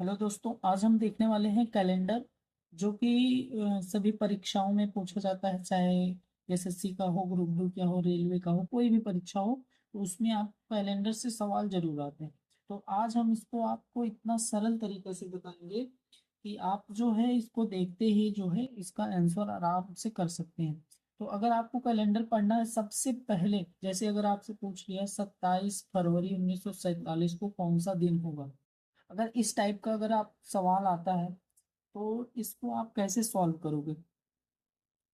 Hello दोस्तों, आज हम देखने वाले हैं कैलेंडर जो कि सभी परीक्षाओं में पूछा जाता है। चाहे एसएससी का हो, ग्रुप डी का हो, रेलवे का हो, कोई भी परीक्षा हो तो उसमें आप कैलेंडर से सवाल जरूर आते हैं। तो आज हम इसको आपको इतना सरल तरीके से बताएंगे कि आप जो है इसको देखते ही जो है इसका आंसर आराम से कर सकते हैं। तो अगर आपको कैलेंडर पढ़ना है, सबसे पहले जैसे अगर आपसे पूछ लिया 27 फरवरी 1947 को कौन सा दिन होगा, अगर इस टाइप का अगर आप सवाल आता है तो इसको आप कैसे सॉल्व करोगे।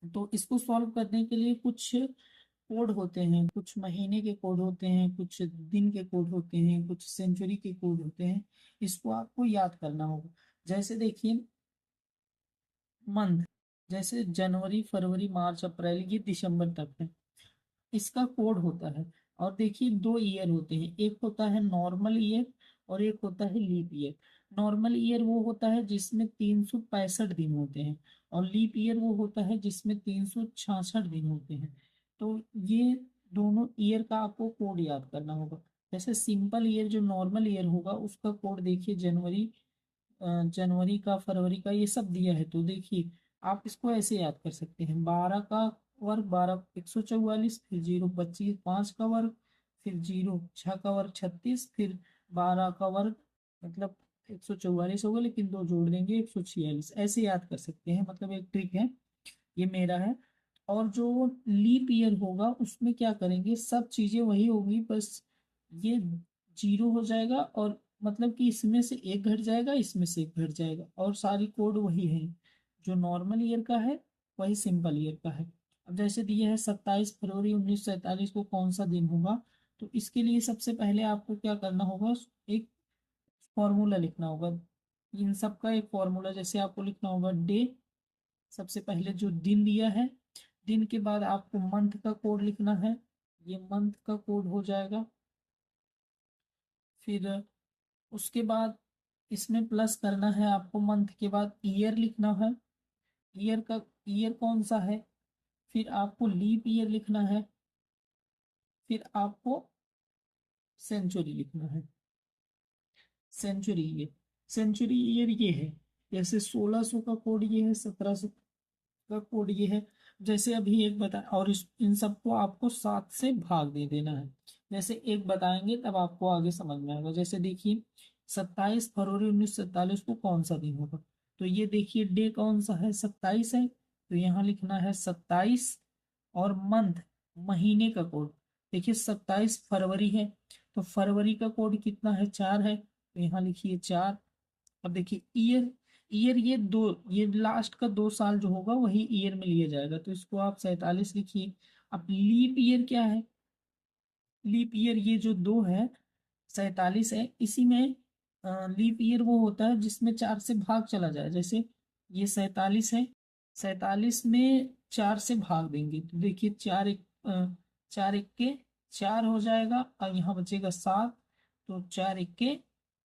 तो इसको सॉल्व करने के लिए कुछ कोड होते हैं, कुछ महीने के कोड होते हैं, कुछ दिन के कोड होते हैं, कुछ सेंचुरी के कोड होते हैं। इसको आपको याद करना होगा। जैसे देखिए, मंथ जैसे जनवरी फरवरी मार्च अप्रैल ये दिसंबर तक है, इसका कोड होता है। और देखिए, दो ईयर होते हैं, एक होता है नॉर्मल ईयर और एक होता है लीप ईयर। नॉर्मल ईयर वो होता है जिसमें 365 दिन होते हैं, और लीप ईयर वो होता है जिसमें 366 दिन होते हैं। तो ये दोनों ईयर का आपको कोड याद करना होगा। जैसे सिंपल ईयर जो नॉर्मल ईयर होगा उसका कोड देखिए, जनवरी का, फरवरी का, ये सब दिया है। तो देखिए, आप इसको ऐसे याद कर सकते हैं, 12 का वर्ग 12 144, फिर 0 25, 5 का वर्ग, फिर 0 6 का वर्ग 36, फिर 12 का वर्ग, मतलब 144 होगा, लेकिन दो जोड़ देंगे 146। ऐसे याद कर सकते हैं, मतलब एक ट्रिक है, ये मेरा है। और जो लीप ईयर होगा उसमें क्या करेंगे, सब चीजें वही होगी, बस ये जीरो हो जाएगा, और मतलब कि इसमें से एक घट जाएगा, इसमें से एक घट जाएगा, और सारी कोड वही है। जो नॉर्मल ईयर का है वही सिंपल ईयर का है। अब जैसे दिया है 27 फरवरी 1947 को कौन सा दिन होगा, तो इसके लिए सबसे पहले आपको क्या करना होगा, एक फॉर्मूला लिखना होगा। इन सब का एक फॉर्मूला, जैसे आपको लिखना होगा डे, सबसे पहले जो दिन दिया है, दिन के बाद आपको मंथ का कोड लिखना है, ये मंथ का कोड हो जाएगा। फिर उसके बाद इसमें प्लस करना है आपको, मंथ के बाद ईयर लिखना है, ईयर का ईयर कौन सा है। फिर आपको लीप ईयर लिखना है, फिर आपको सेंचुरी लिखना है। सेंचुरी ईयर, सेंचुरी ईयर ये है। जैसे 1600 का कोड ये है, 1700 का कोड ये है। जैसे अभी एक बता, और इन सबको आपको 7 से भाग दे देना है। जैसे एक बताएंगे तब आपको आगे समझ में आएगा। जैसे देखिए, 27 फरवरी 1947 को कौन सा दिन होगा, तो ये देखिए डे कौन सा है, 27 है, तो यहाँ लिखना है 27। और मंथ, महीने का कोड, देखिए 27 फरवरी है, तो फरवरी का कोड कितना है, 4 है, तो यहाँ लिखिए 4। अब देखिए ईयर, ईयर ये लास्ट का 2 साल जो होगा वही ईयर में लिया जाएगा, तो इसको आप 47 लिखिए। अब लीप ईयर क्या है, लीप ईयर ये जो दो है, 47 है, इसी में लीप ईयर वो होता है जिसमें 4 से भाग चला जाए। जैसे ये 47 है, 47 में 4 से भाग देंगे तो देखिए 4 एक के 4 हो जाएगा, और यहाँ बचेगा 7, तो 4 एक के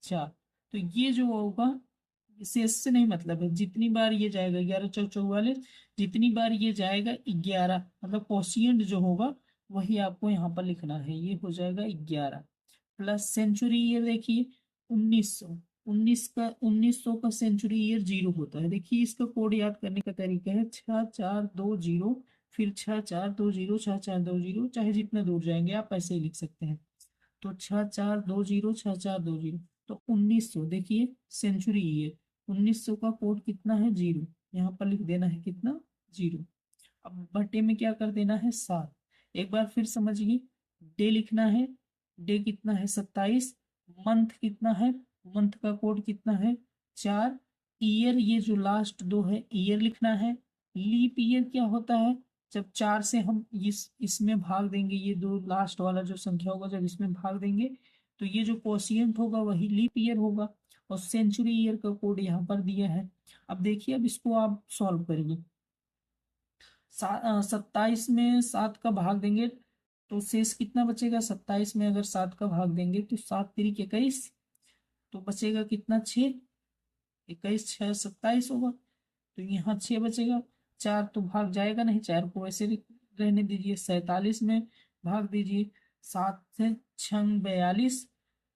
4। तो ये जो होगा, शेष से नहीं मतलब है, जितनी बार ये जाएगा 11 चौक 44, जितनी बार ये जाएगा 11, मतलब कोशिएंट जो होगा वही आपको यहाँ पर लिखना है, ये हो जाएगा 11। प्लस सेंचुरी ईयर देखिए, 1900, 1900 का सेंचुरी ईयर 0 होता है। देखिए इसका कोड याद करने का तरीका है 6420, फिर 6420, 6420, चाहे जितना दूर जाएंगे आप ऐसे ही लिख सकते हैं। तो 6420, 6420, तो 1900, देखिए सेंचुरी ईयर, 1900 का कोड कितना है, 0, यहाँ पर लिख देना है कितना, 0। अब बटे में क्या कर देना है, 7। एक बार फिर समझिए, डे लिखना है, डे कितना है, 27। मंथ कितना है, मंथ का कोड कितना है, 4। ईयर ये जो लास्ट दो है, ईयर लिखना है। लीप ईयर क्या होता है, जब 4 से हम इसमें भाग देंगे, ये दो लास्ट वाला जो संख्या होगा जब इसमें भाग देंगे, तो ये जो कोशिएंट होगा वही लीप ईयर होगा। और सेंचुरी ईयर का कोड यहाँ पर दिया है। अब देखिए, अब इसको आप सॉल्व करिए। 27 में 7 का भाग देंगे तो शेष कितना बचेगा, 27 में अगर 7 का भाग देंगे तो 7 तिरिक 21, तो बचेगा कितना, 6। 21 6 27 होगा, तो यहाँ 6 बचेगा। 4 तो भाग जाएगा नहीं, 4 को वैसे रहने दीजिए, 47 में भाग दीजिए, 7 से 6 42,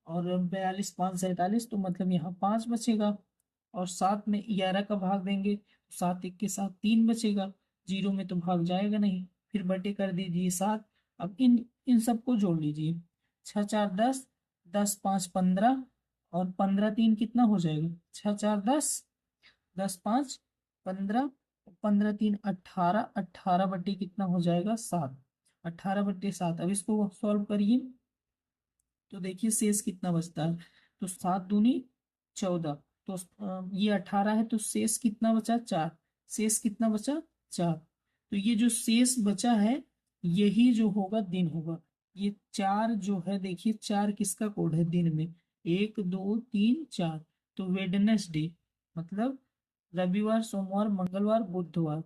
और 42 5 47, तो मतलब यहाँ 5 बचेगा। और 7 में 11 का भाग देंगे तो 7 1 के साथ 3 बचेगा, 0 में तो भाग जाएगा नहीं, फिर बटे कर दीजिए 7। अब इन सबको जोड़ लीजिए, 6 4 10, 10 5 15, और 15 3 कितना हो जाएगा, 6 4 10, 10 5 15, 15 3 18, 18 बटे कितना हो जाएगा 7, 18 बटे 7। अब इसको सॉल्व करिए तो देखिए शेष कितना बचता है, तो 7 दूनी 14, तो ये 18 है, तो शेष कितना बचा 4, शेष कितना बचा 4। तो ये जो शेष बचा है यही जो होगा दिन होगा। ये 4 जो है, देखिए 4 किसका कोड है दिन में, 1 2 3 4, तो वेडनेसडे मतलब रविवार सोमवार मंगलवार बुधवार।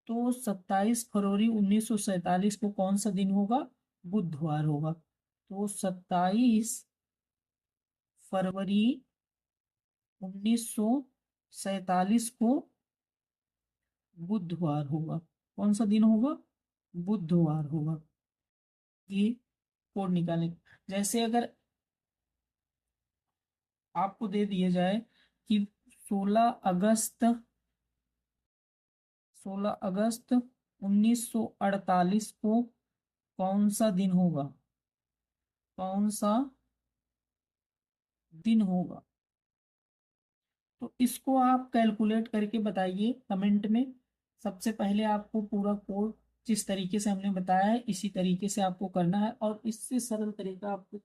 तो 27 फरवरी 1947 को कौन सा दिन होगा, बुधवार होगा। तो 27 फरवरी 1947 को बुधवार होगा। कौन सा दिन होगा, बुधवार होगा। ये कोड निकालें। जैसे अगर आपको दे दिया जाए कि 16 अगस्त 16 अगस्त 1948 को कौन सा दिन होगा, कौन सा दिन होगा, तो इसको आप कैलकुलेट करके बताइए कमेंट में। सबसे पहले आपको पूरा कोड जिस तरीके से हमने बताया है इसी तरीके से आपको करना है, और इससे सरल तरीका आपको